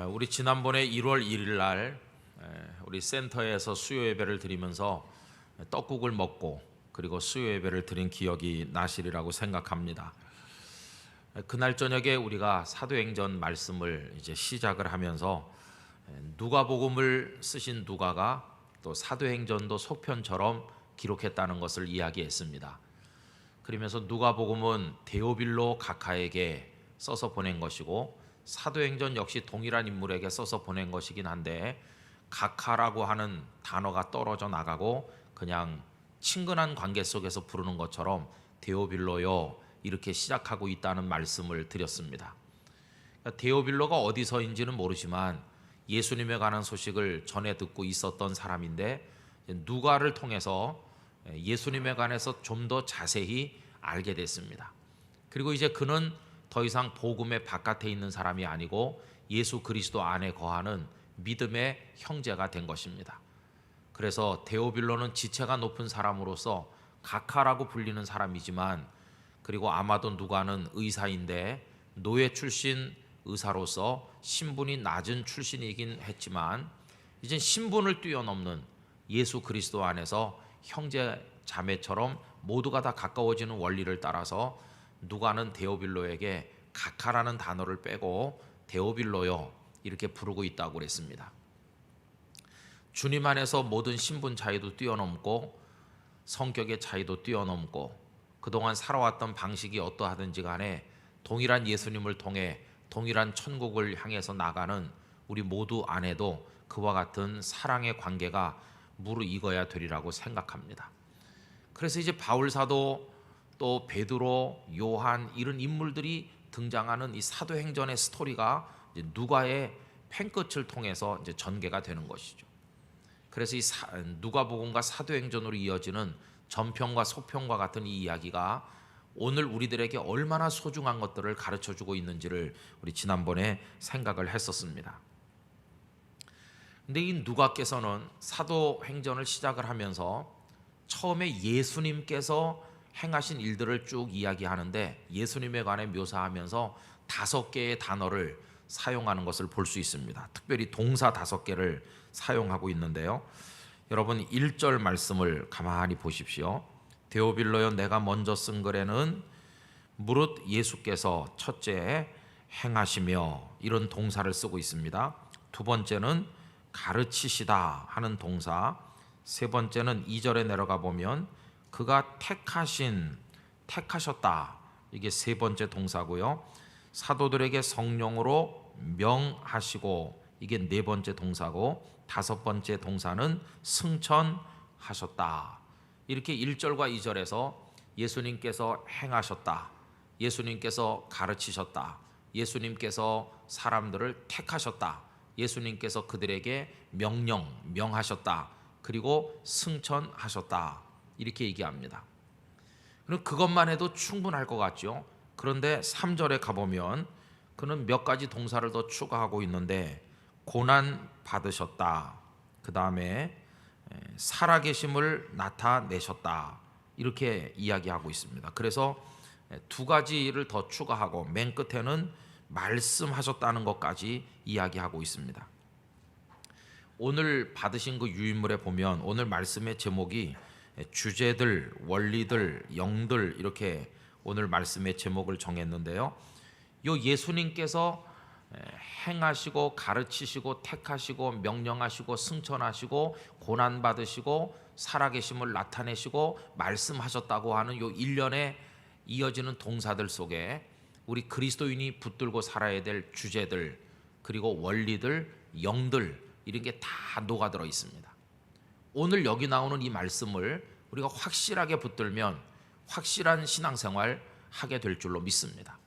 우리 지난번에 1월 1일 날 우리 센터에서 수요 예배를 드리면서 떡국을 먹고 그리고 수요 예배를 드린 기억이 나시리라고 생각합니다. 그날 저녁에 우리가 사도행전 말씀을 이제 시작을 하면서 누가복음을 쓰신 누가가 또 사도행전도 속편처럼 기록했다는 것을 이야기했습니다. 그러면서 누가복음은 데오빌로 각하에게 써서 보낸 것이고 사도행전 역시 동일한 인물에게 써서 보낸 것이긴 한데 각하라고 하는 단어가 떨어져 나가고 그냥 친근한 관계 속에서 부르는 것처럼 데오빌로요 이렇게 시작하고 있다는 말씀을 드렸습니다. 데오빌로가 어디서인지는 모르지만 예수님에 관한 소식을 전해 듣고 있었던 사람인데 누가를 통해서 예수님에 관해서 좀 더 자세히 알게 됐습니다. 그리고 이제 그는 더 이상 복음의 바깥에 있는 사람이 아니고 예수 그리스도 안에 거하는 믿음의 형제가 된 것입니다. 그래서 데오빌로는 지체가 높은 사람으로서 각하라고 불리는 사람이지만 그리고 아마도 누가는 의사인데 노예 출신 의사로서 신분이 낮은 출신이긴 했지만 이젠 신분을 뛰어넘는 예수 그리스도 안에서 형제 자매처럼 모두가 다 가까워지는 원리를 따라서 누가는 데오빌로에게 각하라는 단어를 빼고 데오빌로요 이렇게 부르고 있다고 그랬습니다. 주님 안에서 모든 신분 차이도 뛰어넘고 성격의 차이도 뛰어넘고 그동안 살아왔던 방식이 어떠하든지 간에 동일한 예수님을 통해 동일한 천국을 향해서 나가는 우리 모두 안에도 그와 같은 사랑의 관계가 무르익어야 되리라고 생각합니다. 그래서 이제 바울 사도 또 베드로, 요한 이런 인물들이 등장하는 이 사도행전의 스토리가 이제 누가의 펜끝을 통해서 이제 전개가 되는 것이죠. 그래서 이 누가복음과 사도행전으로 이어지는 전편과 소편과 같은 이 이야기가 오늘 우리들에게 얼마나 소중한 것들을 가르쳐주고 있는지를 우리 지난번에 생각을 했었습니다. 근데 이 누가께서는 사도행전을 시작을 하면서 처음에 예수님께서 행하신 일들을 쭉 이야기하는데 예수님에 관해 묘사하면서 5개의 단어를 사용하는 것을 볼 수 있습니다. 특별히 동사 5개를 사용하고 있는데요. 여러분 1절 말씀을 가만히 보십시오. 데오빌로여 내가 먼저 쓴 글에는 무릇 예수께서 첫째 행하시며 이런 동사를 쓰고 있습니다. 두 번째는 가르치시다 하는 동사, 세 번째는 2절에 내려가 보면 그가 택하셨다 이게 세 번째 동사고요. 사도들에게 성령으로 명하시고 이게 네 번째 동사고 다섯 번째 동사는 승천하셨다. 이렇게 1절과 2절에서 예수님께서 행하셨다, 예수님께서 가르치셨다, 예수님께서 사람들을 택하셨다, 예수님께서 그들에게 명하셨다, 그리고 승천하셨다 이렇게 얘기합니다. 그럼 그것만 해도 충분할 것 같죠. 그런데 3절에 가보면 그는 몇 가지 동사를 더 추가하고 있는데 고난 받으셨다, 그 다음에 살아계심을 나타내셨다 이렇게 이야기하고 있습니다. 그래서 두 가지를 더 추가하고 맨 끝에는 말씀하셨다는 것까지 이야기하고 있습니다. 오늘 받으신 그 유인물에 보면 오늘 말씀의 제목이 주제들, 원리들, 영들 이렇게 오늘 말씀의 제목을 정했는데요. 요 예수님께서 행하시고 가르치시고 택하시고 명령하시고 승천하시고 고난받으시고 살아계심을 나타내시고 말씀하셨다고 하는 요 일련의 이어지는 동사들 속에 우리 그리스도인이 붙들고 살아야 될 주제들 그리고 원리들, 영들 이런 게 다 녹아들어 있습니다. 오늘 여기 나오는 이 말씀을 우리가 확실하게 붙들면 확실한 신앙생활 하게 될 줄로 믿습니다.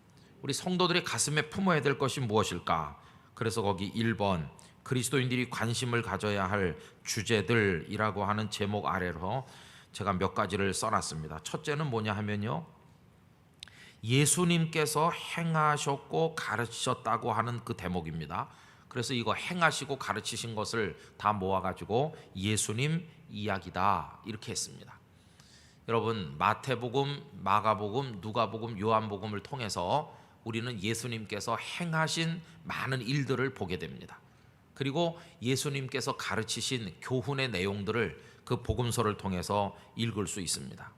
우리 성도들이 가슴에 품어야 될 것이 무엇일까? 그래서 거기 1번 그리스도인들이 관심을 가져야 할 주제들이라고 하는 제목 아래로 제가 몇 가지를 써놨습니다. 첫째는 뭐냐 하면요, 예수님께서 행하셨고 가르치셨다고 하는 그 대목입니다. 그래서 이거 행하시고 가르치신 것을 다 모아가지고 예수님 이야기다 이렇게 했습니다. 여러분 마태복음, 마가복음, 누가복음, 요한복음을 통해서 우리는 예수님께서 행하신 많은 일들을 보게 됩니다. 그리고 예수님께서 가르치신 교훈의 내용들을 그 복음서를 통해서 읽을 수 있습니다.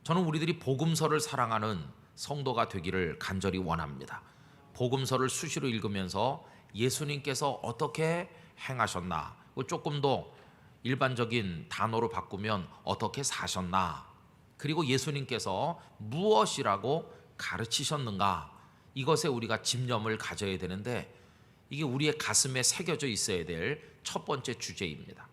저는 우리들이 복음서를 사랑하는 성도가 되기를 간절히 원합니다. 복음서를 수시로 읽으면서 예수님께서 어떻게 행하셨나, 조금 더 일반적인 단어로 바꾸면 어떻게 사셨나, 그리고 예수님께서 무엇이라고 가르치셨는가, 이것에 우리가 집념을 가져야 되는데 이게 우리의 가슴에 새겨져 있어야 될 첫 번째 주제입니다.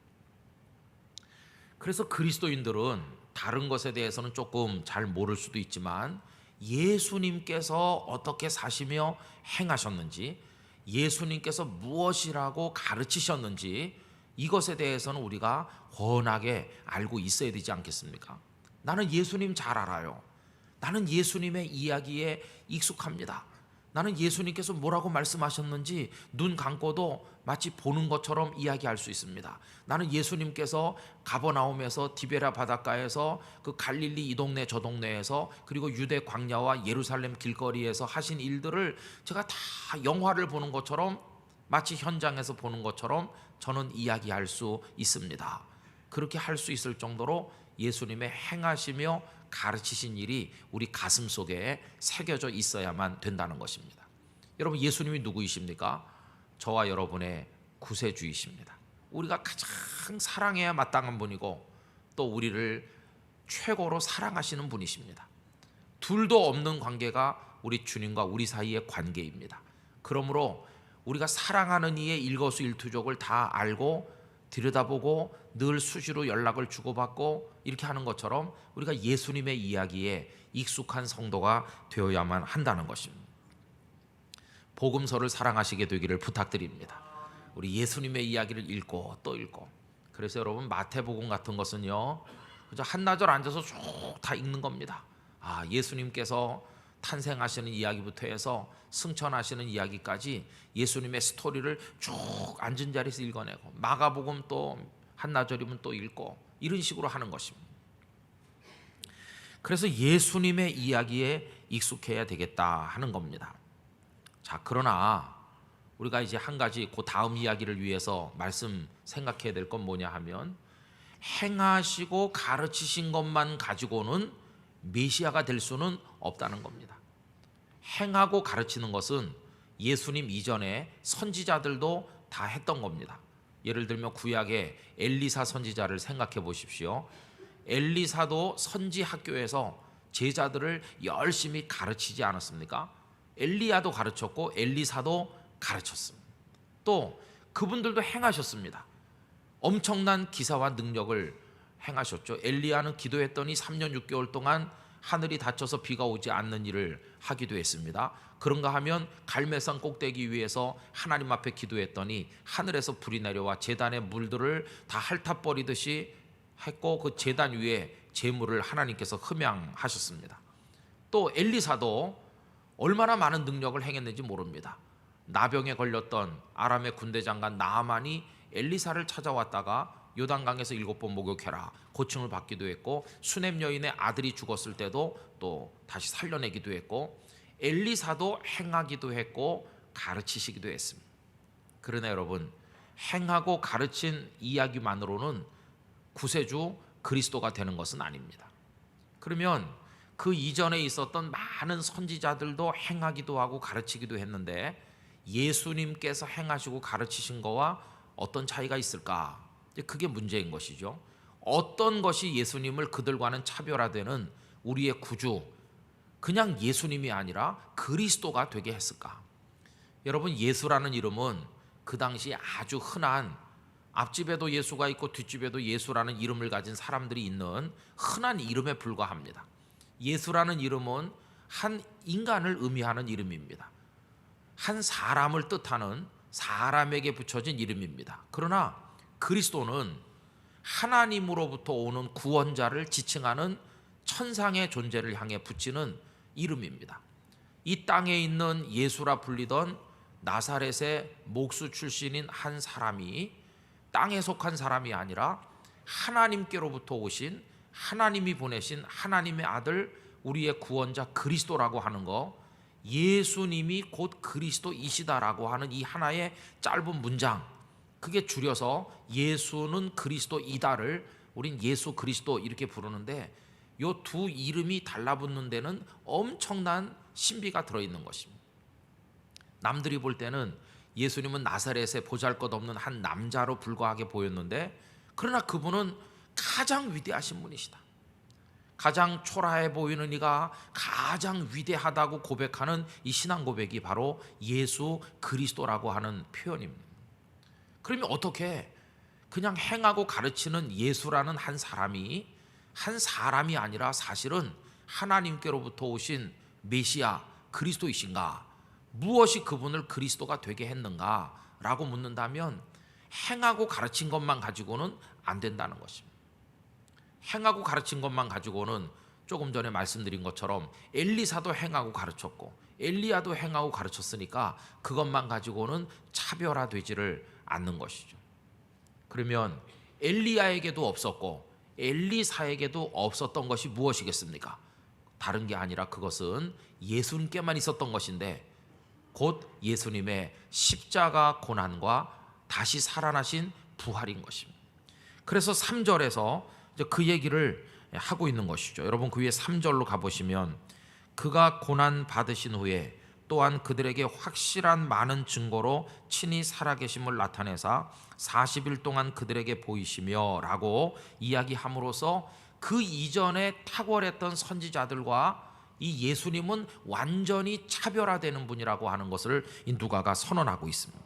그래서 그리스도인들은 다른 것에 대해서는 조금 잘 모를 수도 있지만 예수님께서 어떻게 사시며 행하셨는지, 예수님께서 무엇이라고 가르치셨는지, 이것에 대해서는 우리가 훤하게 알고 있어야 되지 않겠습니까? 나는 예수님 잘 알아요. 나는 예수님의 이야기에 익숙합니다. 나는 예수님께서 뭐라고 말씀하셨는지 눈 감고도 마치 보는 것처럼 이야기할 수 있습니다. 나는 예수님께서 가버나움에서 디베라 바닷가에서 그 갈릴리 이 동네 저 동네에서 그리고 유대 광야와 예루살렘 길거리에서 하신 일들을 제가 다 영화를 보는 것처럼, 마치 현장에서 보는 것처럼 저는 이야기할 수 있습니다. 그렇게 할 수 있을 정도로 예수님의 행하시며 가르치신 일이 우리 가슴 속에 새겨져 있어야만 된다는 것입니다. 여러분, 예수님이 누구이십니까? 저와 여러분의 구세주이십니다. 우리가 가장 사랑해야 마땅한 분이고 또 우리를 최고로 사랑하시는 분이십니다. 둘도 없는 관계가 우리 주님과 우리 사이의 관계입니다. 그러므로 우리가 사랑하는 이의 일거수일투족을 다 알고 들여다보고 늘 수시로 연락을 주고받고 이렇게 하는 것처럼 우리가 예수님의 이야기에 익숙한 성도가 되어야만 한다는 것입니다. 복음서를 사랑하시게 되기를 부탁드립니다. 우리 예수님의 이야기를 읽고 또 읽고. 그래서 여러분, 마태복음 같은 것은요, 그저 한나절 앉아서 쭉 다 읽는 겁니다. 예수님께서 탄생하시는 이야기부터 해서 승천하시는 이야기까지 예수님의 스토리를 쭉 앉은 자리에서 읽어내고, 마가복음 또 한나절이면 또 읽고, 이런 식으로 하는 것입니다. 그래서 예수님의 이야기에 익숙해야 되겠다 하는 겁니다. 자, 그러나 우리가 이제 한 가지 그 다음 이야기를 위해서 말씀 생각해야 될 건 뭐냐 하면, 행하시고 가르치신 것만 가지고는 메시아가 될 수는 없다는 겁니다. 행하고 가르치는 것은 예수님 이전에 선지자들도 다 했던 겁니다. 예를 들면 구약의 엘리사 선지자를 생각해 보십시오. 엘리사도 선지 학교에서 제자들을 열심히 가르치지 않았습니까? 엘리야도 가르쳤고 엘리사도 가르쳤습니다. 또 그분들도 행하셨습니다. 엄청난 기사와 능력을 행하셨죠. 엘리야는 기도했더니 3년 6개월 동안 하늘이 닫혀서 비가 오지 않는 일을 하기도 했습니다. 그런가 하면 갈멜산 꼭대기 위에서 하나님 앞에 기도했더니 하늘에서 불이 내려와 제단의 물들을 다 핥아버리듯이 했고, 그 제단 위에 제물을 하나님께서 흠양하셨습니다. 또 엘리사도 얼마나 많은 능력을 행했는지 모릅니다. 나병에 걸렸던 아람의 군대 장관 나아만이 엘리사를 찾아왔다가 요단강에서 7번 목욕해라 고침을 받기도 했고, 수넴 여인의 아들이 죽었을 때도 또 다시 살려내기도 했고, 엘리사도 행하기도 했고 가르치시기도 했습니다. 그러나 여러분, 행하고 가르친 이야기만으로는 구세주 그리스도가 되는 것은 아닙니다. 그러면 그 이전에 있었던 많은 선지자들도 행하기도 하고 가르치기도 했는데 예수님께서 행하시고 가르치신 거와 어떤 차이가 있을까? 그게 문제인 것이죠. 어떤 것이 예수님을 그들과는 차별화되는 우리의 구주, 그냥 예수님이 아니라 그리스도가 되게 했을까? 여러분, 예수라는 이름은 그 당시 아주 흔한, 앞집에도 예수가 있고 뒷집에도 예수라는 이름을 가진 사람들이 있는 흔한 이름에 불과합니다. 예수라는 이름은 한 인간을 의미하는 이름입니다. 한 사람을 뜻하는 사람에게 붙여진 이름입니다. 그러나 그리스도는 하나님으로부터 오는 구원자를 지칭하는 천상의 존재를 향해 붙이는 이름입니다. 이 땅에 있는 예수라 불리던 나사렛의 목수 출신인 한 사람이 땅에 속한 사람이 아니라 하나님께로부터 오신, 하나님이 보내신 하나님의 아들, 우리의 구원자 그리스도라고 하는 거, 예수님이 곧 그리스도이시다라고 하는 이 하나의 짧은 문장, 그게 줄여서 예수는 그리스도이다를 우린 예수 그리스도 이렇게 부르는데, 이 두 이름이 달라붙는 데는 엄청난 신비가 들어있는 것입니다. 남들이 볼 때는 예수님은 나사렛에 보잘것없는 한 남자로 불과하게 보였는데, 그러나 그분은 가장 위대하신 분이시다. 가장 초라해 보이는 이가 가장 위대하다고 고백하는 이 신앙 고백이 바로 예수 그리스도라고 하는 표현입니다. 그러면 어떻게 그냥 행하고 가르치는 예수라는 한 사람이 아니라 사실은 하나님께로부터 오신 메시아 그리스도이신가? 무엇이 그분을 그리스도가 되게 했는가? 라고 묻는다면 행하고 가르친 것만 가지고는 안 된다는 것입니다. 행하고 가르친 것만 가지고는 조금 전에 말씀드린 것처럼 엘리사도 행하고 가르쳤고 엘리야도 행하고 가르쳤으니까 그것만 가지고는 차별화되지를 않는 것이죠. 그러면 엘리야에게도 없었고 엘리사에게도 없었던 것이 무엇이겠습니까? 다른 게 아니라 그것은 예수님께만 있었던 것인데, 곧 예수님의 십자가 고난과 다시 살아나신 부활인 것입니다. 그래서 3절에서 그 얘기를 하고 있는 것이죠. 여러분 그 위에 3절로 가보시면, 그가 고난 받으신 후에 또한 그들에게 확실한 많은 증거로 친히 살아계심을 나타내사 40일 동안 그들에게 보이시며 라고 이야기함으로써 그 이전에 탁월했던 선지자들과 이 예수님은 완전히 차별화되는 분이라고 하는 것을 이 누가가 선언하고 있습니다.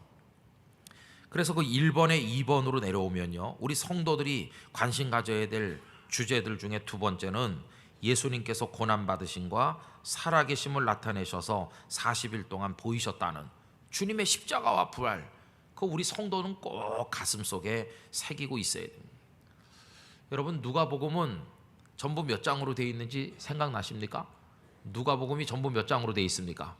그래서 그 1번에 2번으로 내려오면요, 우리 성도들이 관심 가져야 될 주제들 중에 두 번째는 예수님께서 고난받으심과 살아계심을 나타내셔서 40일 동안 보이셨다는 주님의 십자가와 부활, 그 우리 성도는 꼭 가슴속에 새기고 있어야 됩니다. 여러분 누가복음은 전부 몇 장으로 되어 있는지 생각나십니까? 누가복음이 전부 몇 장으로 되어 있습니까?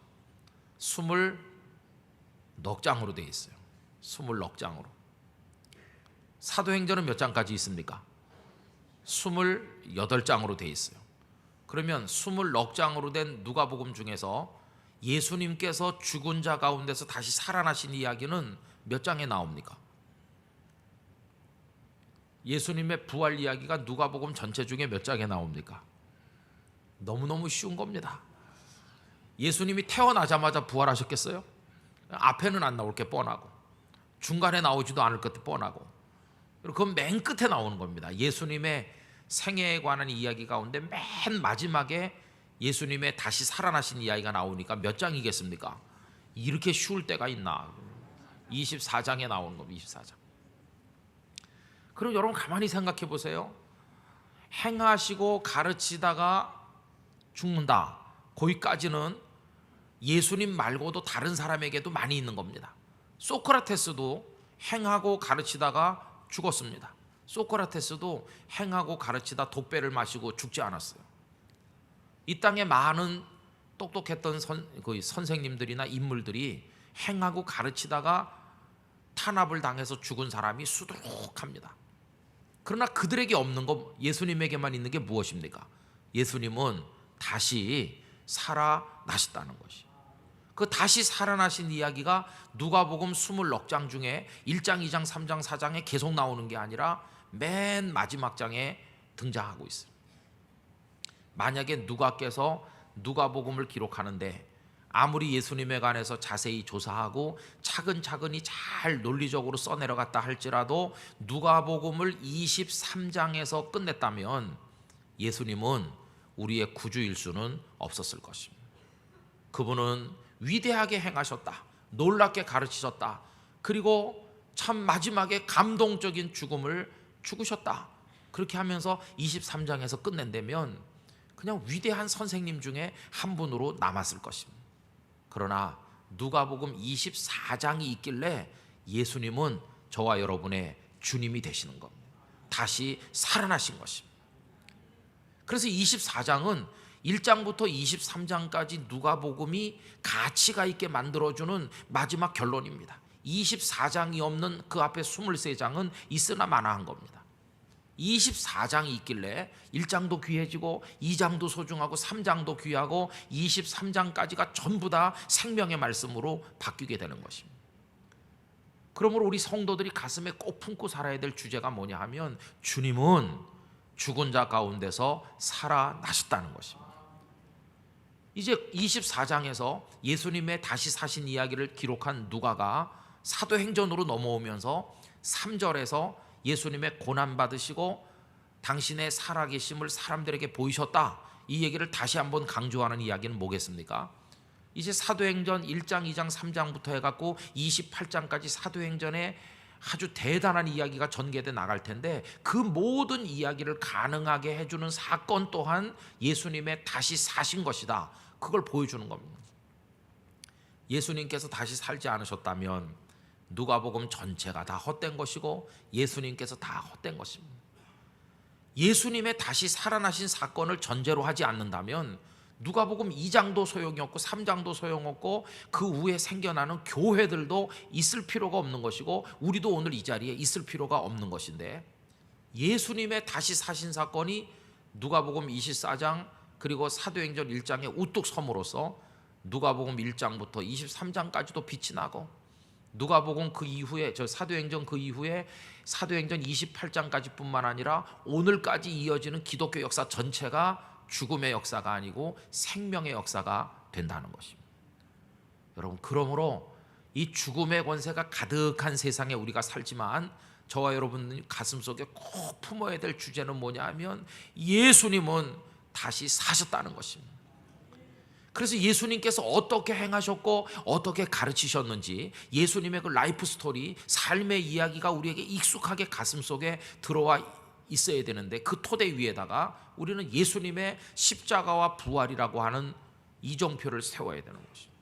20넉장으로 되어 있어요. 20넉장으로. 사도행전은 몇 장까지 있습니까? 28장으로 되어 있어요. 그러면 20넉장으로 된 누가복음 중에서 예수님께서 죽은 자 가운데서 다시 살아나신 이야기는 몇 장에 나옵니까? 예수님의 부활 이야기가 누가복음 전체 중에 몇 장에 나옵니까? 너무너무 쉬운 겁니다. 예수님이 태어나자마자 부활하셨겠어요? 앞에는 안 나올 게 뻔하고 중간에 나오지도 않을 것도 뻔하고, 그리고 그 맨 끝에 나오는 겁니다. 예수님의 생애에 관한 이야기 가운데 맨 마지막에 예수님의 다시 살아나신 이야기가 나오니까 몇 장이겠습니까? 이렇게 쉬울 때가 있나? 24장에 나오는 겁니다. 24장. 그럼 여러분 가만히 생각해 보세요. 행하시고 가르치다가 죽는다, 거기까지는 예수님 말고도 다른 사람에게도 많이 있는 겁니다. 소크라테스도 행하고 가르치다가 죽었습니다. 소크라테스도 행하고 가르치다 독배를 마시고 죽지 않았어요. 이 땅에 많은 똑똑했던 선생님들이나 인물들이 행하고 가르치다가 탄압을 당해서 죽은 사람이 수두룩합니다. 그러나 그들에게 없는 것, 예수님에게만 있는 게 무엇입니까? 예수님은 다시 살아나셨다는 것이. 그 다시 살아나신 이야기가 누가복음 20넉장 중에 1장, 2장, 3장, 4장에 계속 나오는 게 아니라 맨 마지막 장에 등장하고 있어요. 만약에 누가께서 누가복음을 기록하는데 아무리 예수님에 관해서 자세히 조사하고 차근차근히 잘 논리적으로 써내려갔다 할지라도 누가복음을 23장에서 끝냈다면 예수님은 우리의 구주일 수는 없었을 것입니다. 그분은 위대하게 행하셨다, 놀랍게 가르치셨다, 그리고 참 마지막에 감동적인 죽음을 죽으셨다, 그렇게 하면서 23장에서 끝낸다면 그냥 위대한 선생님 중에 한 분으로 남았을 것입니다. 그러나 누가복음 24장이 있길래 예수님은 저와 여러분의 주님이 되시는 겁니다. 다시 살아나신 것입니다. 그래서 24장은 1장부터 23장까지 누가복음이 가치가 있게 만들어주는 마지막 결론입니다. 24장이 없는 그 앞에 23장은 있으나 마나한 겁니다. 24장이 있길래 1장도 귀해지고 2장도 소중하고 3장도 귀하고 23장까지가 전부 다 생명의 말씀으로 바뀌게 되는 것입니다. 그러므로 우리 성도들이 가슴에 꼭 품고 살아야 될 주제가 뭐냐 하면 주님은 죽은 자 가운데서 살아나셨다는 것입니다. 이제 24장에서 예수님의 다시 사신 이야기를 기록한 누가가 사도행전으로 넘어오면서 3절에서 예수님의 고난받으시고 당신의 살아계심을 사람들에게 보이셨다, 이 얘기를 다시 한번 강조하는 이야기는 뭐겠습니까? 이제 사도행전 1장, 2장, 3장부터 해갖고 28장까지 사도행전에 아주 대단한 이야기가 전개돼 나갈 텐데, 그 모든 이야기를 가능하게 해주는 사건 또한 예수님의 다시 사신 것이다, 그걸 보여주는 겁니다. 예수님께서 다시 살지 않으셨다면 누가복음 전체가 다 헛된 것이고 예수님께서 다 헛된 것입니다. 예수님의 다시 살아나신 사건을 전제로 하지 않는다면 누가복음 2장도 소용이 없고 3장도 소용없고 그 후에 생겨나는 교회들도 있을 필요가 없는 것이고 우리도 오늘 이 자리에 있을 필요가 없는 것인데, 예수님의 다시 사신 사건이 누가복음 24장 그리고 사도행전 1장에 우뚝 섬으로써 누가복음 1장부터 23장까지도 빛이 나고, 누가복음 그 이후에 사도행전 그 이후에 사도행전 28장까지 뿐만 아니라 오늘까지 이어지는 기독교 역사 전체가 죽음의 역사가 아니고 생명의 역사가 된다는 것입니다. 여러분, 그러므로 이 죽음의 권세가 가득한 세상에 우리가 살지만 저와 여러분 가슴속에 꼭 품어야 될 주제는 뭐냐 하면 예수님은 다시 사셨다는 것입니다. 그래서 예수님께서 어떻게 행하셨고 어떻게 가르치셨는지 예수님의 그 라이프 스토리, 삶의 이야기가 우리에게 익숙하게 가슴속에 들어와 있어야 되는데, 그 토대 위에다가 우리는 예수님의 십자가와 부활이라고 하는 이정표를 세워야 되는 것입니다.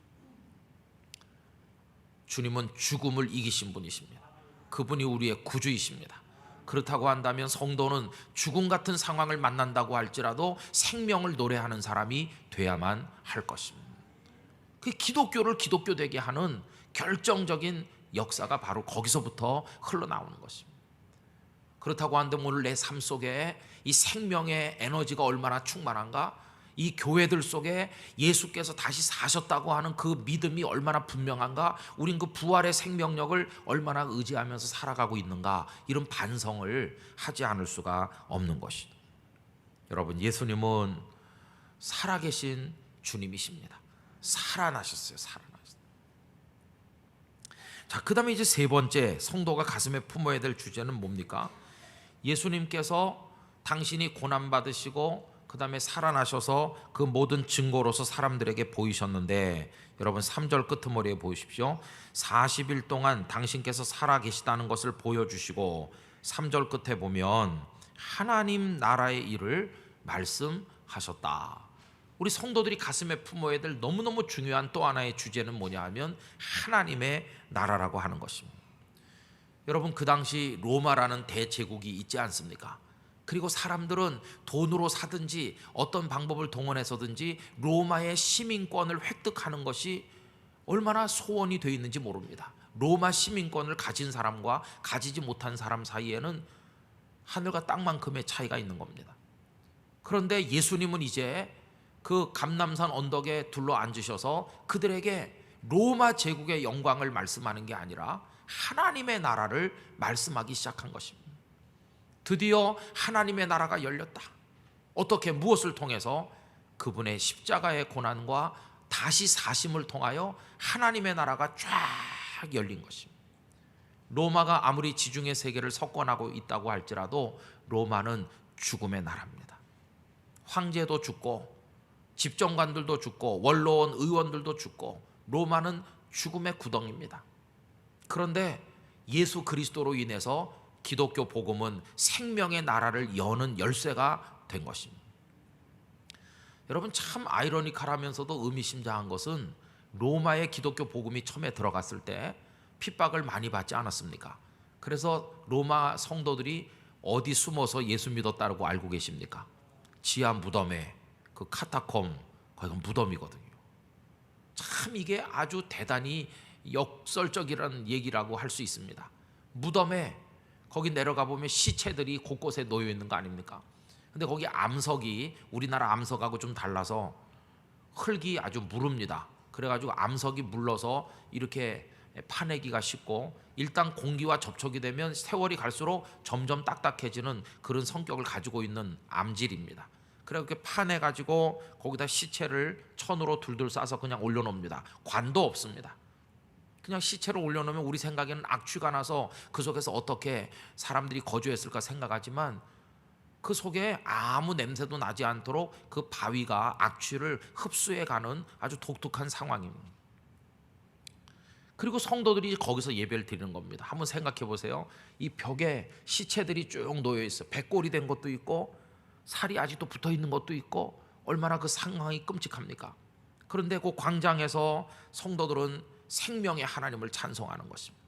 주님은 죽음을 이기신 분이십니다. 그분이 우리의 구주이십니다. 그렇다고 한다면 성도는 죽음 같은 상황을 만난다고 할지라도 생명을 노래하는 사람이 돼야만 할 것입니다. 그 기독교를 기독교 되게 하는 결정적인 역사가 바로 거기서부터 흘러나오는 것입니다. 그렇다고 한다면 오늘 내 삶 속에 이 생명의 에너지가 얼마나 충만한가, 이 교회들 속에 예수께서 다시 사셨다고 하는 그 믿음이 얼마나 분명한가, 우린 그 부활의 생명력을 얼마나 의지하면서 살아가고 있는가, 이런 반성을 하지 않을 수가 없는 것이죠. 여러분, 예수님은 살아계신 주님이십니다. 살아나셨어요. 살아나셨어요. 자, 그 다음에 이제 세 번째 성도가 가슴에 품어야 될 주제는 뭡니까? 예수님께서 당신이 고난받으시고 그 다음에 살아나셔서 그 모든 증거로서 사람들에게 보이셨는데, 여러분 3절 끄트머리에 보십시오. 40일 동안 당신께서 살아계시다는 것을 보여주시고 3절 끝에 보면 하나님 나라의 일을 말씀하셨다. 우리 성도들이 가슴에 품어야 될 너무너무 중요한 또 하나의 주제는 뭐냐 하면 하나님의 나라라고 하는 것입니다. 여러분, 그 당시 로마라는 대제국이 있지 않습니까? 그리고 사람들은 돈으로 사든지 어떤 방법을 동원해서든지 로마의 시민권을 획득하는 것이 얼마나 소원이 되어 있는지 모릅니다. 로마 시민권을 가진 사람과 가지지 못한 사람 사이에는 하늘과 땅만큼의 차이가 있는 겁니다. 그런데 예수님은 이제 그 감람산 언덕에 둘러 앉으셔서 그들에게 로마 제국의 영광을 말씀하는 게 아니라 하나님의 나라를 말씀하기 시작한 것입니다. 드디어 하나님의 나라가 열렸다. 어떻게, 무엇을 통해서? 그분의 십자가의 고난과 다시 사심을 통하여 하나님의 나라가 쫙 열린 것입니다. 로마가 아무리 지중해 세계를 석권하고 있다고 할지라도 로마는 죽음의 나라입니다. 황제도 죽고 집정관들도 죽고 원로원 의원들도 죽고 로마는 죽음의 구덩이입니다. 그런데 예수 그리스도로 인해서 기독교 복음은 생명의 나라를 여는 열쇠가 된 것입니다. 여러분, 참 아이러니컬하면서도 의미심장한 것은 로마의 기독교 복음이 처음에 들어갔을 때 핍박을 많이 받지 않았습니까? 그래서 로마 성도들이 어디 숨어서 예수 믿었다고 알고 계십니까? 지하 무덤에, 그 카타콤, 거기가 무덤이거든요. 참 이게 아주 대단히 역설적이라는 얘기라고 할 수 있습니다. 무덤에 거기 내려가 보면 시체들이 곳곳에 놓여 있는 거 아닙니까? 근데 거기 암석이 우리나라 암석하고 좀 달라서 흙이 아주 무릅니다. 그래가지고 암석이 물러서 이렇게 파내기가 쉽고, 일단 공기와 접촉이 되면 세월이 갈수록 점점 딱딱해지는 그런 성격을 가지고 있는 암질입니다. 그래서 이렇게 파내가지고 거기다 시체를 천으로 둘둘 싸서 그냥 올려놓습니다. 관도 없습니다. 그냥 시체를 올려놓으면 우리 생각에는 악취가 나서 그 속에서 어떻게 사람들이 거주했을까 생각하지만, 그 속에 아무 냄새도 나지 않도록 그 바위가 악취를 흡수해가는 아주 독특한 상황입니다. 그리고 성도들이 거기서 예배를 드리는 겁니다. 한번 생각해 보세요. 이 벽에 시체들이 쭉 놓여 있어. 백골이 된 것도 있고 살이 아직도 붙어 있는 것도 있고, 얼마나 그 상황이 끔찍합니까? 그런데 그 광장에서 성도들은 생명의 하나님을 찬송하는 것입니다.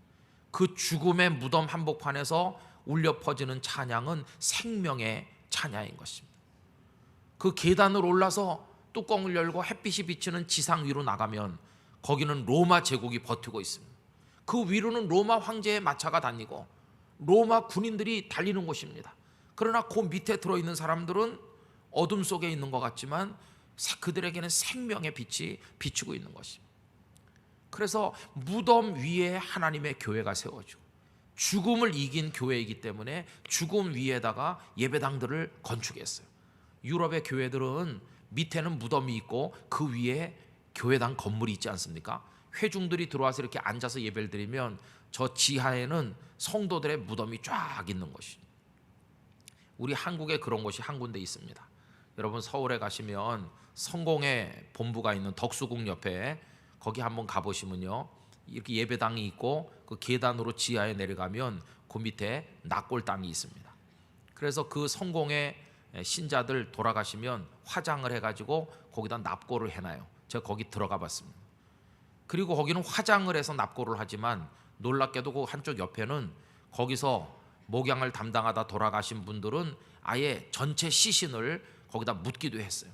그 죽음의 무덤 한복판에서 울려 퍼지는 찬양은 생명의 찬양인 것입니다. 그 계단을 올라서 뚜껑을 열고 햇빛이 비치는 지상 위로 나가면 거기는 로마 제국이 버티고 있습니다. 그 위로는 로마 황제의 마차가 다니고 로마 군인들이 달리는 곳입니다. 그러나 그 밑에 들어있는 사람들은 어둠 속에 있는 것 같지만 그들에게는 생명의 빛이 비추고 있는 것입니다. 그래서 무덤 위에 하나님의 교회가 세워지고, 죽음을 이긴 교회이기 때문에 죽음 위에다가 예배당들을 건축했어요. 유럽의 교회들은 밑에는 무덤이 있고 그 위에 교회당 건물이 있지 않습니까? 회중들이 들어와서 이렇게 앉아서 예배를 드리면 저 지하에는 성도들의 무덤이 쫙 있는 것이죠. 우리 한국에 그런 곳이 한 군데 있습니다. 여러분 서울에 가시면 성공회 본부가 있는 덕수궁 옆에 거기 한번 가보시면요, 이렇게 예배당이 있고 그 계단으로 지하에 내려가면 그 밑에 납골당이 있습니다. 그래서 그 성공회 신자들 돌아가시면 화장을 해가지고 거기다 납골을 해놔요. 제가 거기 들어가 봤습니다. 그리고 거기는 화장을 해서 납골을 하지만 놀랍게도 그 한쪽 옆에는 거기서 목양을 담당하다 돌아가신 분들은 아예 전체 시신을 거기다 묻기도 했어요.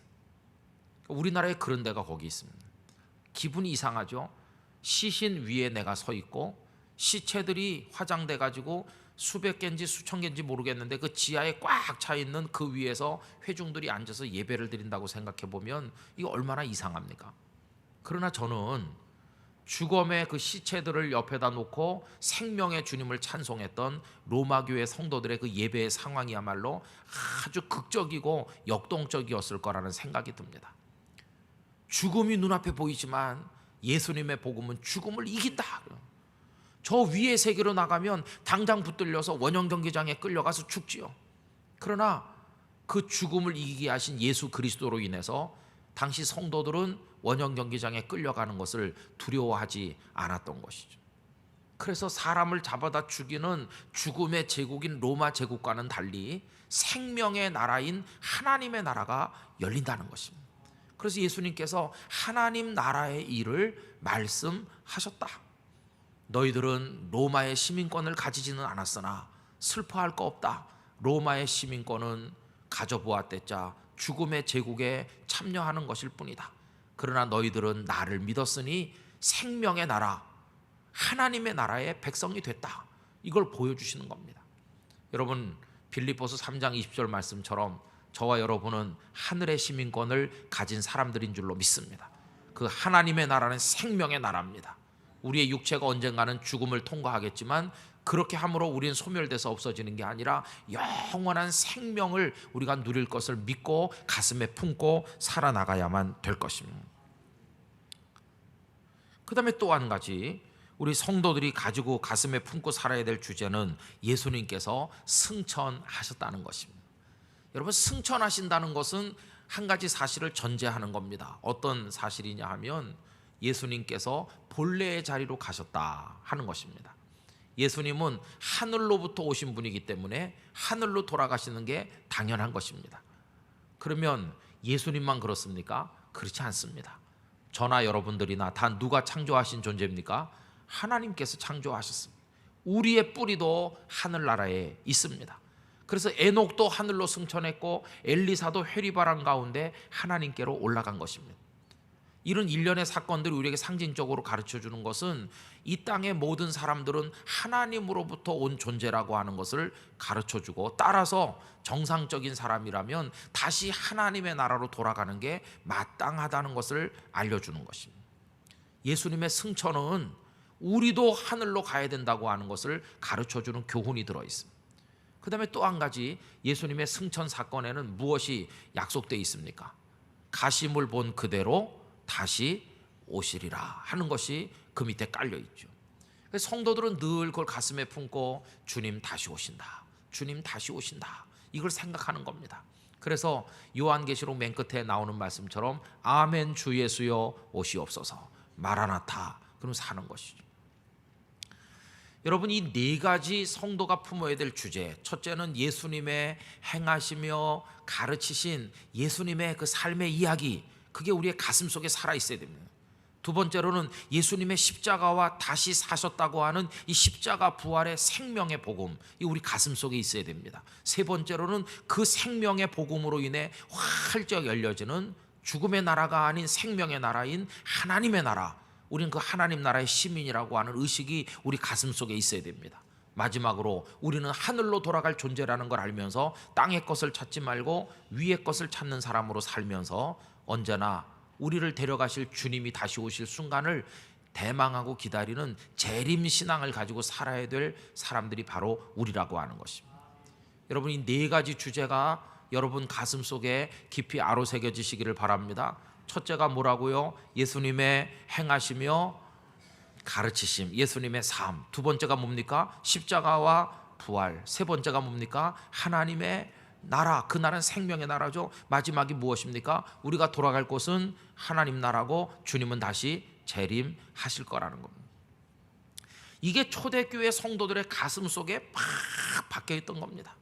우리나라에 그런 데가 거기 있습니다. 기분이 이상하죠. 시신 위에 내가 서 있고 시체들이 화장돼 가지고 수백 개인지 수천 개인지 모르겠는데 그 지하에 꽉 차 있는 그 위에서 회중들이 앉아서 예배를 드린다고 생각해 보면 이거 얼마나 이상합니까? 그러나 저는 죽음의 그 시체들을 옆에다 놓고 생명의 주님을 찬송했던 로마 교회 성도들의 그 예배의 상황이야말로 아주 극적이고 역동적이었을 거라는 생각이 듭니다. 죽음이 눈앞에 보이지만 예수님의 복음은 죽음을 이긴다. 저 위의 세계로 나가면 당장 붙들려서 원형 경기장에 끌려가서 죽지요. 그러나 그 죽음을 이기게 하신 예수 그리스도로 인해서 당시 성도들은 원형 경기장에 끌려가는 것을 두려워하지 않았던 것이죠. 그래서 사람을 잡아다 죽이는 죽음의 제국인 로마 제국과는 달리 생명의 나라인 하나님의 나라가 열린다는 것입니다. 그래서 예수님께서 하나님 나라의 일을 말씀하셨다. 너희들은 로마의 시민권을 가지지는 않았으나 슬퍼할 거 없다. 로마의 시민권은 가져보았댔자 죽음의 제국에 참여하는 것일 뿐이다. 그러나 너희들은 나를 믿었으니 생명의 나라, 하나님의 나라의 백성이 됐다. 이걸 보여주시는 겁니다. 여러분, 빌립보서 3장 20절 말씀처럼 저와 여러분은 하늘의 시민권을 가진 사람들인 줄로 믿습니다. 그 하나님의 나라는 생명의 나라입니다. 우리의 육체가 언젠가는 죽음을 통과하겠지만 그렇게 함으로 우리는 소멸돼서 없어지는 게 아니라 영원한 생명을 우리가 누릴 것을 믿고 가슴에 품고 살아나가야만 될 것입니다. 그 다음에 또 한 가지 우리 성도들이 가지고 가슴에 품고 살아야 될 주제는 예수님께서 승천하셨다는 것입니다. 여러분, 승천하신다는 것은 한 가지 사실을 전제하는 겁니다. 어떤 사실이냐 하면 예수님께서 본래의 자리로 가셨다 하는 것입니다. 예수님은 하늘로부터 오신 분이기 때문에 하늘로 돌아가시는 게 당연한 것입니다. 그러면 예수님만 그렇습니까? 그렇지 않습니다. 저나 여러분들이나 다 누가 창조하신 존재입니까? 하나님께서 창조하셨습니다. 우리의 뿌리도 하늘나라에 있습니다. 그래서 에녹도 하늘로 승천했고 엘리사도 회리바람 가운데 하나님께로 올라간 것입니다. 이런 일련의 사건들이 우리에게 상징적으로 가르쳐주는 것은 이 땅의 모든 사람들은 하나님으로부터 온 존재라고 하는 것을 가르쳐주고, 따라서 정상적인 사람이라면 다시 하나님의 나라로 돌아가는 게 마땅하다는 것을 알려주는 것입니다. 예수님의 승천은 우리도 하늘로 가야 된다고 하는 것을 가르쳐주는 교훈이 들어있습니다. 그 다음에 또 한 가지, 예수님의 승천 사건에는 무엇이 약속되어 있습니까? 가심을 본 그대로 다시 오시리라 하는 것이 그 밑에 깔려 있죠. 성도들은 늘 그걸 가슴에 품고 주님 다시 오신다, 주님 다시 오신다, 이걸 생각하는 겁니다. 그래서 요한계시록 맨 끝에 나오는 말씀처럼 아멘 주 예수여 오시옵소서, 마라나타, 그럼 사는 것이죠. 여러분, 이 네 가지 성도가 품어야 될 주제, 첫째는 예수님의 행하시며 가르치신 예수님의 그 삶의 이야기, 그게 우리의 가슴 속에 살아 있어야 됩니다. 두 번째로는 예수님의 십자가와 다시 사셨다고 하는 이 십자가 부활의 생명의 복음, 이 우리 가슴 속에 있어야 됩니다. 세 번째로는 그 생명의 복음으로 인해 활짝 열려지는 죽음의 나라가 아닌 생명의 나라인 하나님의 나라, 우리는 그 하나님 나라의 시민이라고 하는 의식이 우리 가슴 속에 있어야 됩니다. 마지막으로 우리는 하늘로 돌아갈 존재라는 걸 알면서 땅의 것을 찾지 말고 위의 것을 찾는 사람으로 살면서 언제나 우리를 데려가실 주님이 다시 오실 순간을 대망하고 기다리는 재림신앙을 가지고 살아야 될 사람들이 바로 우리라고 하는 것입니다. 여러분, 이 네 가지 주제가 여러분 가슴 속에 깊이 아로새겨지시기를 바랍니다. 첫째가 뭐라고요? 예수님의 행하시며 가르치심, 예수님의 삶. 두 번째가 뭡니까? 십자가와 부활. 세 번째가 뭡니까? 하나님의 나라, 그 나라는 생명의 나라죠. 마지막이 무엇입니까? 우리가 돌아갈 곳은 하나님 나라고 주님은 다시 재림하실 거라는 겁니다. 이게 초대교회 성도들의 가슴 속에 팍 박혀 있던 겁니다.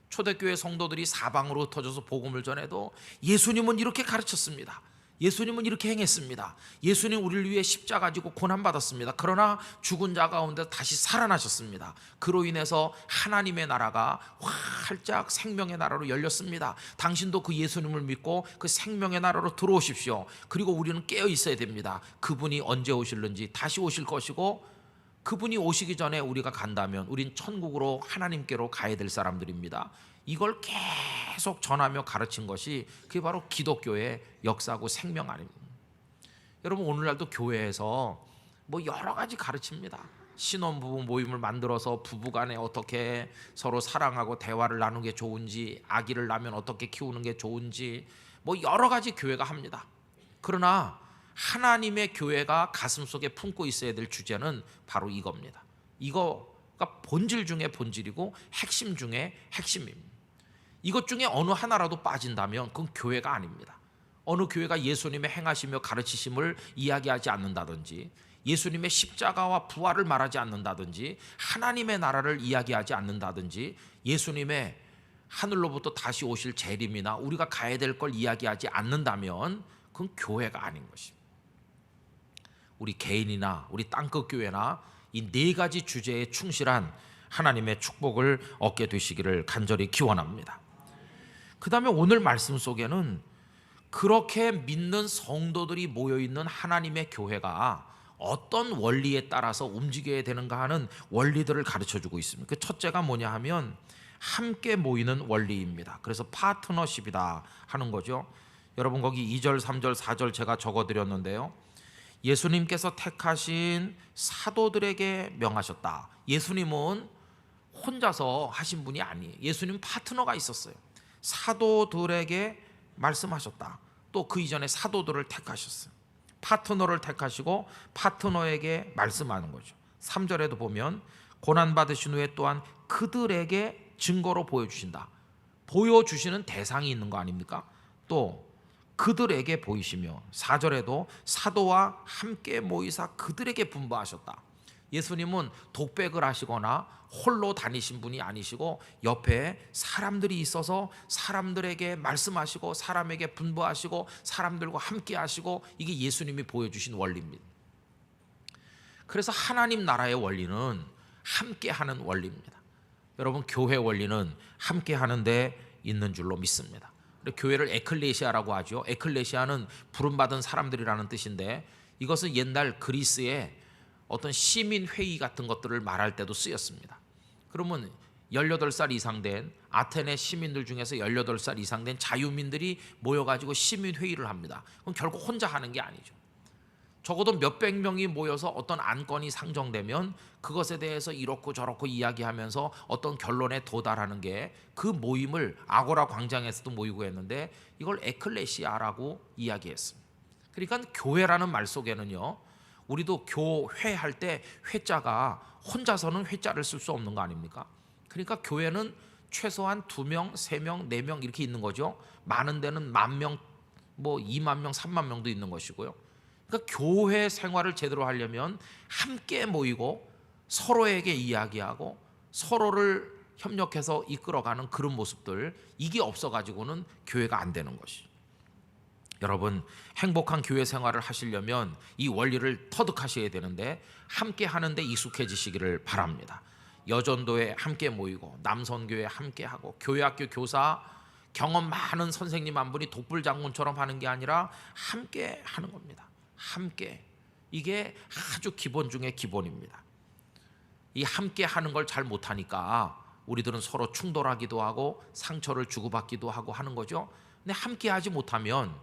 초대교회 성도들이 사방으로 흩어져서 복음을 전해도 예수님은 이렇게 가르쳤습니다. 예수님은 이렇게 행했습니다. 예수님 우리를 위해 십자가 지고 고난받았습니다. 그러나 죽은 자 가운데 다시 살아나셨습니다. 그로 인해서 하나님의 나라가 활짝 생명의 나라로 열렸습니다. 당신도 그 예수님을 믿고 그 생명의 나라로 들어오십시오. 그리고 우리는 깨어 있어야 됩니다. 그분이 언제 오실는지, 다시 오실 것이고, 그분이 오시기 전에 우리가 간다면 우린 천국으로 하나님께로 가야 될 사람들입니다. 이걸 계속 전하며 가르친 것이 그게 바로 기독교의 역사고 생명 아닙니까? 여러분, 오늘날도 교회에서 뭐 여러 가지 가르칩니다. 신혼부부 모임을 만들어서 부부간에 어떻게 서로 사랑하고 대화를 나누는 게 좋은지, 아기를 낳으면 어떻게 키우는 게 좋은지, 뭐 여러 가지 교회가 합니다. 그러나 하나님의 교회가 가슴속에 품고 있어야 될 주제는 바로 이겁니다. 이거가 본질 중에 본질이고 핵심 중에 핵심입니다. 이것 중에 어느 하나라도 빠진다면 그건 교회가 아닙니다. 어느 교회가 예수님의 행하시며 가르치심을 이야기하지 않는다든지, 예수님의 십자가와 부활을 말하지 않는다든지, 하나님의 나라를 이야기하지 않는다든지, 예수님의 하늘로부터 다시 오실 재림이나 우리가 가야 될 걸 이야기하지 않는다면 그건 교회가 아닌 것입니다. 우리 개인이나 우리 땅끝 교회나 이 네 가지 주제에 충실한 하나님의 축복을 얻게 되시기를 간절히 기원합니다. 그 다음에 오늘 말씀 속에는 그렇게 믿는 성도들이 모여있는 하나님의 교회가 어떤 원리에 따라서 움직여야 되는가 하는 원리들을 가르쳐주고 있습니다. 그 첫째가 뭐냐 하면 함께 모이는 원리입니다. 그래서 파트너십이다 하는 거죠. 여러분, 거기 2절, 3절, 4절 제가 적어드렸는데요. 예수님께서 택하신 사도들에게 명하셨다. 예수님은 혼자서 하신 분이 아니에요. 예수님 파트너가 있었어요. 사도들에게 말씀하셨다. 또 그 이전에 사도들을 택하셨어요. 파트너를 택하시고 파트너에게 말씀하는 거죠. 3절에도 보면 고난받으신 후에 또한 그들에게 증거로 보여주신다. 보여주시는 대상이 있는 거 아닙니까? 또 그들에게 보이시며, 4절에도 사도와 함께 모이사 그들에게 분부하셨다. 예수님은 독백을 하시거나 홀로 다니신 분이 아니시고 옆에 사람들이 있어서 사람들에게 말씀하시고 사람에게 분부하시고 사람들과 함께 하시고, 이게 예수님이 보여주신 원리입니다. 그래서 하나님 나라의 원리는 함께 하는 원리입니다. 여러분, 교회 원리는 함께 하는 데 있는 줄로 믿습니다. 교회를 에클레시아라고 하죠. 에클레시아는 부름받은 사람들이라는 뜻인데 이것은 옛날 그리스의 어떤 시민회의 같은 것들을 말할 때도 쓰였습니다. 그러면 18살 이상 된 아테네 시민들 중에서 18살 이상 된 자유민들이 모여가지고 시민회의를 합니다. 그럼 결국 혼자 하는 게 아니죠. 적어도 몇백 명이 모여서 어떤 안건이 상정되면 그것에 대해서 이렇고 저렇고 이야기하면서 어떤 결론에 도달하는 게 그 모임을 아고라 광장에서도 모이고 했는데 이걸 에클레시아라고 이야기했습니다. 그러니까 교회라는 말 속에는요, 우리도 교회할 때 회자가 혼자서는 회자를 쓸 수 없는 거 아닙니까? 그러니까 교회는 최소한 2명, 3명, 4명 이렇게 있는 거죠. 많은 데는 10,000명, 뭐 20,000명, 30,000명도 있는 것이고요. 그러니까 교회 생활을 제대로 하려면 함께 모이고 서로에게 이야기하고 서로를 협력해서 이끌어가는 그런 모습들, 이게 없어가지고는 교회가 안 되는 것이. 여러분, 행복한 교회 생활을 하시려면 이 원리를 터득하셔야 되는데 함께 하는데 익숙해지시기를 바랍니다. 여전도에 함께 모이고 남선교회 함께 하고 교회학교 교사 경험 많은 선생님 한 분이 독불장군처럼 하는 게 아니라 함께 하는 겁니다. 함께. 이게 아주 기본 중에 기본입니다. 이 함께 하는 걸 잘 못하니까 우리들은 서로 충돌하기도 하고 상처를 주고받기도 하고 하는 거죠. 근데 함께 하지 못하면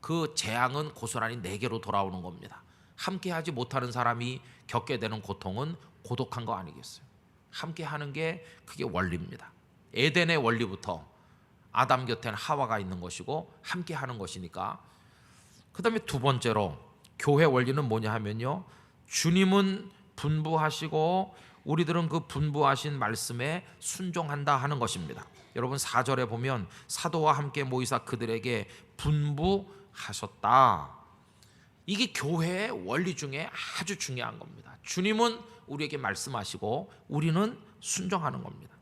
그 재앙은 고스란히 내게로 돌아오는 겁니다. 함께 하지 못하는 사람이 겪게 되는 고통은 고독한 거 아니겠어요? 함께 하는 게 그게 원리입니다. 에덴의 원리부터 아담 곁에는 하와가 있는 것이고 함께 하는 것이니까. 그 다음에 두 번째로 교회 원리는 뭐냐 하면요, 주님은 분부하시고 우리들은 그 분부하신 말씀에 순종한다 하는 것입니다. 여러분 4절에 보면 사도와 함께 모이사 그들에게 분부하셨다. 이게 교회의 원리 중에 아주 중요한 겁니다. 주님은 우리에게 말씀하시고 우리는 순종하는 겁니다.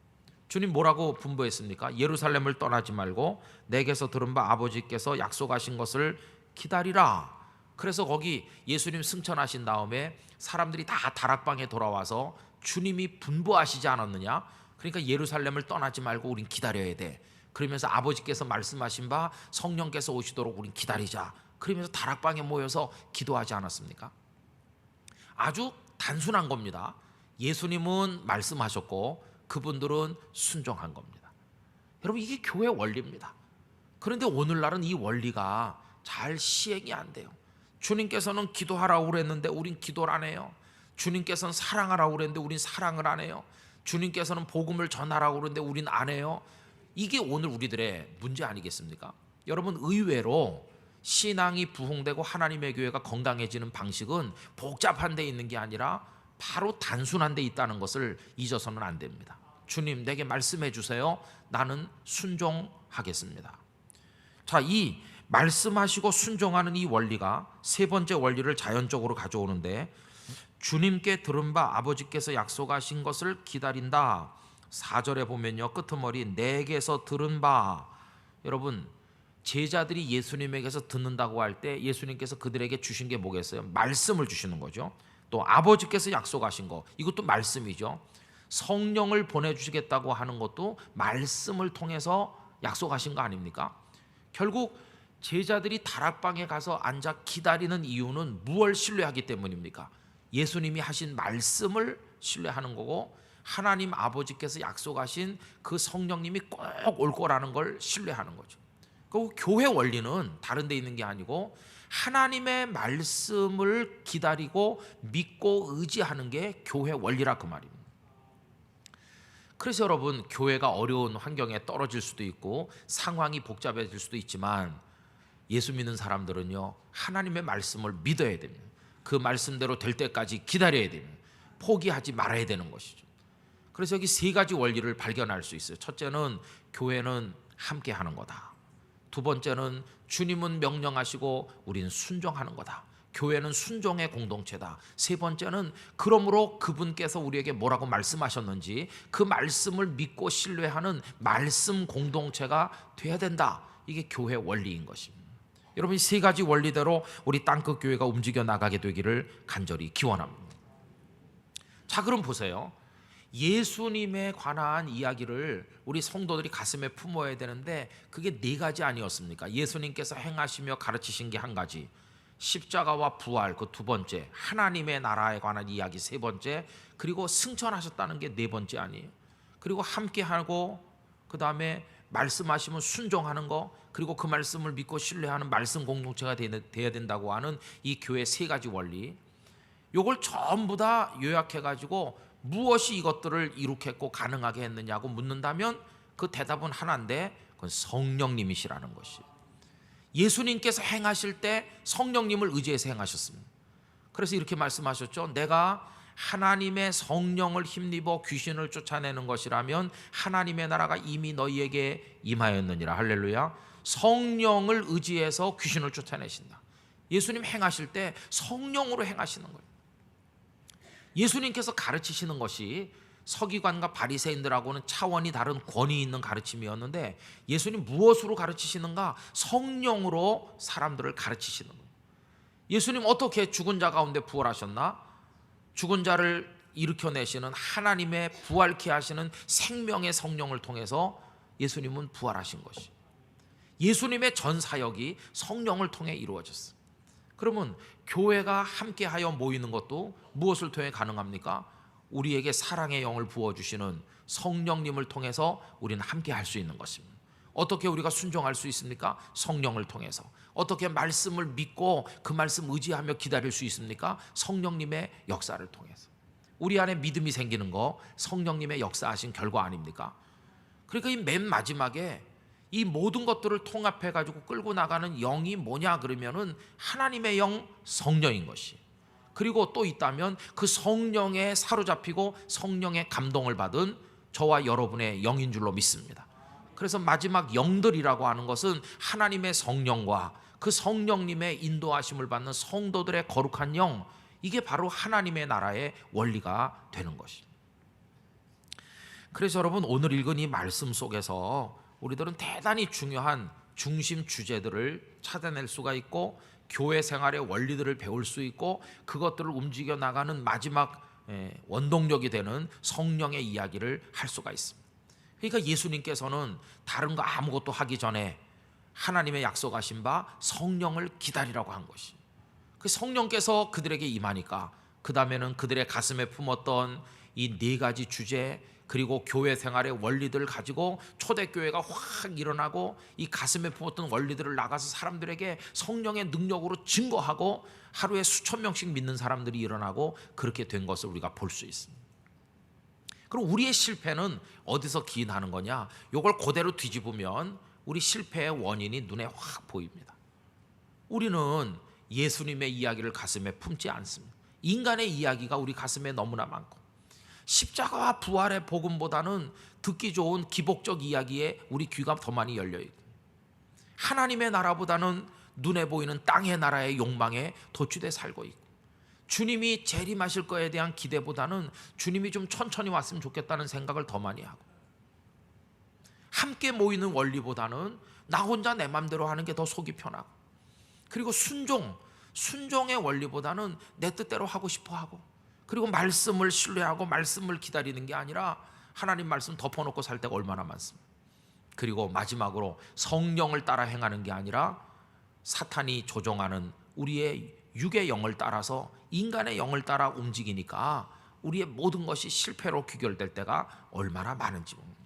주님 뭐라고 분부했습니까? 예루살렘을 떠나지 말고 내게서 들은 바 아버지께서 약속하신 것을 기다리라. 그래서 거기 예수님 승천하신 다음에 사람들이 다 다락방에 돌아와서 주님이 분부하시지 않았느냐? 그러니까 예루살렘을 떠나지 말고 우린 기다려야 돼. 그러면서 아버지께서 말씀하신 바 성령께서 오시도록 우린 기다리자. 그러면서 다락방에 모여서 기도하지 않았습니까? 아주 단순한 겁니다. 예수님은 말씀하셨고 그분들은 순종한 겁니다. 여러분 이게 교회 원리입니다. 그런데 오늘날은 이 원리가 잘 시행이 안 돼요. 주님께서는 기도하라고 그랬는데 우린 기도를 안 해요. 주님께서는 사랑하라고 그랬는데 우린 사랑을 안 해요. 주님께서는 복음을 전하라고 그랬는데 우린 안 해요. 이게 오늘 우리들의 문제 아니겠습니까? 여러분 의외로 신앙이 부흥되고 하나님의 교회가 건강해지는 방식은 복잡한 데 있는 게 아니라 바로 단순한 데 있다는 것을 잊어서는 안 됩니다. 주님 내게 말씀해 주세요. 나는 순종하겠습니다. 자, 이 말씀하시고 순종하는 이 원리가 세 번째 원리를 자연적으로 가져오는데, 주님께 들은 바 아버지께서 약속하신 것을 기다린다. 4절에 보면요, 끄트머리 내게서 들은 바. 여러분 제자들이 예수님에게서 듣는다고 할 때 예수님께서 그들에게 주신 게 뭐겠어요? 말씀을 주시는 거죠. 또 아버지께서 약속하신 거, 이것도 말씀이죠. 성령을 보내주시겠다고 하는 것도 말씀을 통해서 약속하신 거 아닙니까? 결국 제자들이 다락방에 가서 앉아 기다리는 이유는 무엇을 신뢰하기 때문입니까? 예수님이 하신 말씀을 신뢰하는 거고 하나님 아버지께서 약속하신 그 성령님이 꼭 올 거라는 걸 신뢰하는 거죠. 그 교회 원리는 다른 데 있는 게 아니고 하나님의 말씀을 기다리고 믿고 의지하는 게 교회 원리라 그 말입니다. 그래서 여러분 교회가 어려운 환경에 떨어질 수도 있고 상황이 복잡해질 수도 있지만 예수 믿는 사람들은요 하나님의 말씀을 믿어야 됩니다. 그 말씀대로 될 때까지 기다려야 됩니다. 포기하지 말아야 되는 것이죠. 그래서 여기 세 가지 원리를 발견할 수 있어요. 첫째는 교회는 함께 하는 거다. 두 번째는 주님은 명령하시고 우리는 순종하는 거다. 교회는 순종의 공동체다. 세 번째는 그러므로 그분께서 우리에게 뭐라고 말씀하셨는지 그 말씀을 믿고 신뢰하는 말씀 공동체가 돼야 된다. 이게 교회 원리인 것입니다. 여러분 이 세 가지 원리대로 우리 땅끝 교회가 움직여 나가게 되기를 간절히 기원합니다. 자, 그럼 보세요. 예수님에 관한 이야기를 우리 성도들이 가슴에 품어야 되는데 그게 네 가지 아니었습니까? 예수님께서 행하시며 가르치신 게 한 가지, 십자가와 부활 그 두 번째, 하나님의 나라에 관한 이야기 세 번째, 그리고 승천하셨다는 게 네 번째 아니에요? 그리고 함께하고 그 다음에 말씀하시면 순종하는 거, 그리고 그 말씀을 믿고 신뢰하는 말씀 공동체가 돼야 된다고 하는 이 교회 세 가지 원리, 요걸 전부 다 요약해가지고 무엇이 이것들을 이룩했고 가능하게 했느냐고 묻는다면 그 대답은 하나인데 그건 성령님이시라는 것이. 예수님께서 행하실 때 성령님을 의지해서 행하셨습니다. 그래서 이렇게 말씀하셨죠. 내가 하나님의 성령을 힘입어 귀신을 쫓아내는 것이라면 하나님의 나라가 이미 너희에게 임하였느니라. 할렐루야. 성령을 의지해서 귀신을 쫓아내신다. 예수님 행하실 때 성령으로 행하시는 거예요. 예수님께서 가르치시는 것이 서기관과 바리새인들하고는 차원이 다른 권위 있는 가르침이었는데 예수님 무엇으로 가르치시는가? 성령으로 사람들을 가르치시는 거예요. 예수님 어떻게 죽은 자 가운데 부활하셨나? 죽은 자를 일으켜내시는 하나님의 부활케 하시는 생명의 성령을 통해서 예수님은 부활하신 것이. 예수님의 전 사역이 성령을 통해 이루어졌어요. 그러면 교회가 함께하여 모이는 것도 무엇을 통해 가능합니까? 우리에게 사랑의 영을 부어주시는 성령님을 통해서 우리는 함께할 수 있는 것입니다. 어떻게 우리가 순종할 수 있습니까? 성령을 통해서. 어떻게 말씀을 믿고 그 말씀 의지하며 기다릴 수 있습니까? 성령님의 역사를 통해서. 우리 안에 믿음이 생기는 거 성령님의 역사하신 결과 아닙니까? 그러니까 이 맨 마지막에 이 모든 것들을 통합해 가지고 끌고 나가는 영이 뭐냐 그러면은 하나님의 영, 성령인 것이. 그리고 또 있다면 그 성령에 사로잡히고 성령의 감동을 받은 저와 여러분의 영인 줄로 믿습니다. 그래서 마지막 영들이라고 하는 것은 하나님의 성령과 그 성령님의 인도하심을 받는 성도들의 거룩한 영, 이게 바로 하나님의 나라의 원리가 되는 것입니다. 그래서 여러분, 오늘 읽은 이 말씀 속에서 우리들은 대단히 중요한 중심 주제들을 찾아낼 수가 있고 교회 생활의 원리들을 배울 수 있고 그것들을 움직여 나가는 마지막 원동력이 되는 성령의 이야기를 할 수가 있습니다. 그러니까 예수님께서는 다른 거 아무것도 하기 전에 하나님의 약속하신 바 성령을 기다리라고 한 것이. 그 성령께서 그들에게 임하니까 그 다음에는 그들의 가슴에 품었던 이 네 가지 주제, 그리고 교회 생활의 원리들을 가지고 초대교회가 확 일어나고 이 가슴에 품었던 원리들을 나가서 사람들에게 성령의 능력으로 증거하고 하루에 수천 명씩 믿는 사람들이 일어나고 그렇게 된 것을 우리가 볼 수 있습니다. 그럼 우리의 실패는 어디서 기인하는 거냐? 이걸 그대로 뒤집으면 우리 실패의 원인이 눈에 확 보입니다. 우리는 예수님의 이야기를 가슴에 품지 않습니다. 인간의 이야기가 우리 가슴에 너무나 많고 십자가와 부활의 복음보다는 듣기 좋은 기복적 이야기에 우리 귀가 더 많이 열려있고 하나님의 나라보다는 눈에 보이는 땅의 나라의 욕망에 도취돼 살고 있고 주님이 재림하실 거에 대한 기대보다는 주님이 좀 천천히 왔으면 좋겠다는 생각을 더 많이 하고 함께 모이는 원리보다는 나 혼자 내 맘대로 하는 게 더 속이 편하고 그리고 순종의 원리보다는 내 뜻대로 하고 싶어 하고 그리고 말씀을 신뢰하고 말씀을 기다리는 게 아니라 하나님 말씀 덮어놓고 살 때가 얼마나 많습니다. 그리고 마지막으로 성령을 따라 행하는 게 아니라 사탄이 조종하는 우리의 육의 영을 따라서 인간의 영을 따라 움직이니까 우리의 모든 것이 실패로 귀결될 때가 얼마나 많은지 봅니다.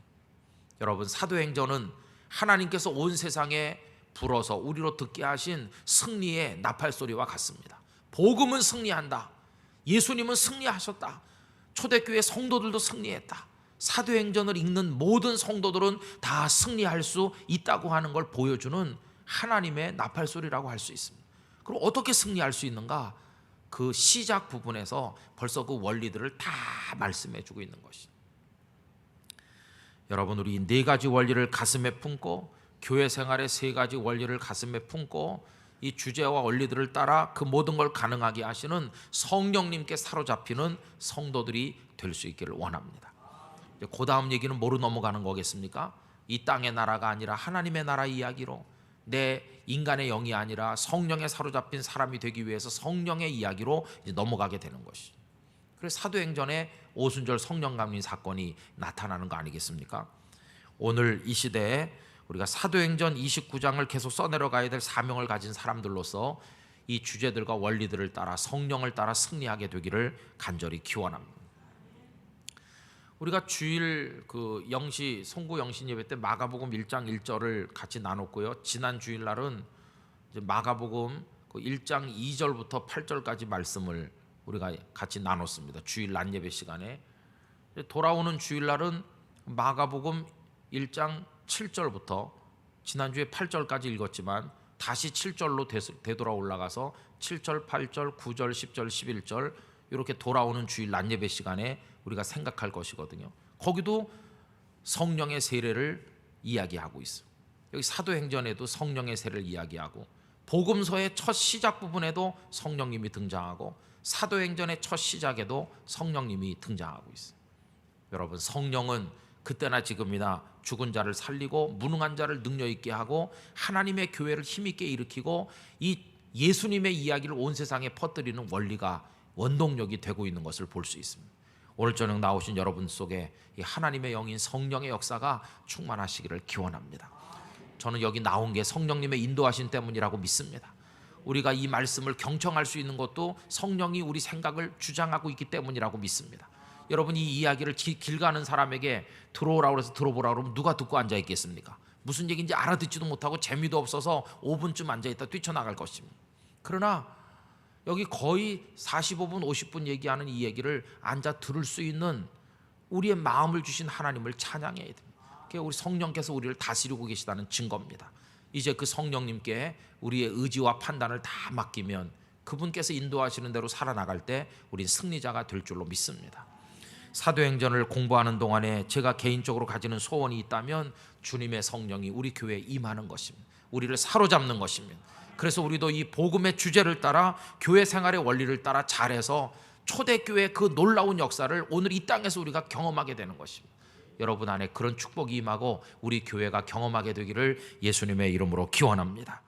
여러분, 사도행전은 하나님께서 온 세상에 불어서 우리로 듣게 하신 승리의 나팔소리와 같습니다. 복음은 승리한다. 예수님은 승리하셨다. 초대교회 성도들도 승리했다. 사도행전을 읽는 모든 성도들은 다 승리할 수 있다고 하는 걸 보여주는 하나님의 나팔소리라고 할 수 있습니다. 그럼 어떻게 승리할 수 있는가? 그 시작 부분에서 벌써 그 원리들을 다 말씀해 주고 있는 것이. 여러분, 우리 네 가지 원리를 가슴에 품고 교회 생활의 세 가지 원리를 가슴에 품고 이 주제와 원리들을 따라 그 모든 걸 가능하게 하시는 성령님께 사로잡히는 성도들이 될 수 있기를 원합니다. 그 다음 얘기는 뭐로 넘어가는 거겠습니까? 이 땅의 나라가 아니라 하나님의 나라 이야기로 내 인간의 영이 아니라 성령에 사로잡힌 사람이 되기 위해서 성령의 이야기로 이제 넘어가게 되는 것이. 그래서 사도행전에 오순절 성령 감림 사건이 나타나는 거 아니겠습니까? 오늘 이 시대에 우리가 사도행전 29장을 계속 써내려가야 될 사명을 가진 사람들로서 이 주제들과 원리들을 따라 성령을 따라 승리하게 되기를 간절히 기원합니다. 우리가 주일 영시 송구 영신 예배 때 마가복음 1장 1절을 같이 나눴고요. 지난 주일날은 이제 마가복음 1장 2절부터 8절까지 말씀을 우리가 같이 나눴습니다. 주일 낮 예배 시간에. 돌아오는 주일날은 마가복음 1장 7절부터 지난주에 8절까지 읽었지만 다시 7절로 되돌아 올라가서 7절, 8절, 9절, 10절, 11절 이렇게 돌아오는 주일 낮 예배 시간에 우리가 생각할 것이거든요. 거기도 성령의 세례를 이야기하고 있어요. 여기 사도행전에도 성령의 세례를 이야기하고 복음서의 첫 시작 부분에도 성령님이 등장하고 사도행전의 첫 시작에도 성령님이 등장하고 있어요. 여러분, 성령은 그때나 지금이나 죽은 자를 살리고 무능한 자를 능력 있게 하고 하나님의 교회를 힘있게 일으키고 이 예수님의 이야기를 온 세상에 퍼뜨리는 원리가 원동력이 되고 있는 것을 볼 수 있습니다. 오늘 저녁 나오신 여러분 속에 이 하나님의 영인 성령의 역사가 충만하시기를 기원합니다. 저는 여기 나온 게 성령님의 인도하심 때문이라고 믿습니다. 우리가 이 말씀을 경청할 수 있는 것도 성령이 우리 생각을 주장하고 있기 때문이라고 믿습니다. 여러분, 이 이야기를 길 가는 사람에게 들어오라고 해서 들어보라고 그러면 누가 듣고 앉아 있겠습니까? 무슨 얘기인지 알아듣지도 못하고 재미도 없어서 5분쯤 앉아 있다 뛰쳐나갈 것입니다. 그러나 여기 거의 45분 50분 얘기하는 이 얘기를 앉아 들을 수 있는 우리의 마음을 주신 하나님을 찬양해야 됩니다. 그게 우리 성령께서 우리를 다스리고 계시다는 증거입니다. 이제 그 성령님께 우리의 의지와 판단을 다 맡기면 그분께서 인도하시는 대로 살아나갈 때 우린 승리자가 될 줄로 믿습니다. 사도행전을 공부하는 동안에 제가 개인적으로 가지는 소원이 있다면 주님의 성령이 우리 교회에 임하는 것입니다. 우리를 사로잡는 것입니다. 그래서 우리도 이 복음의 주제를 따라 교회 생활의 원리를 따라 잘해서 초대교회의 그 놀라운 역사를 오늘 이 땅에서 우리가 경험하게 되는 것입니다. 여러분 안에 그런 축복이 임하고 우리 교회가 경험하게 되기를 예수님의 이름으로 기원합니다.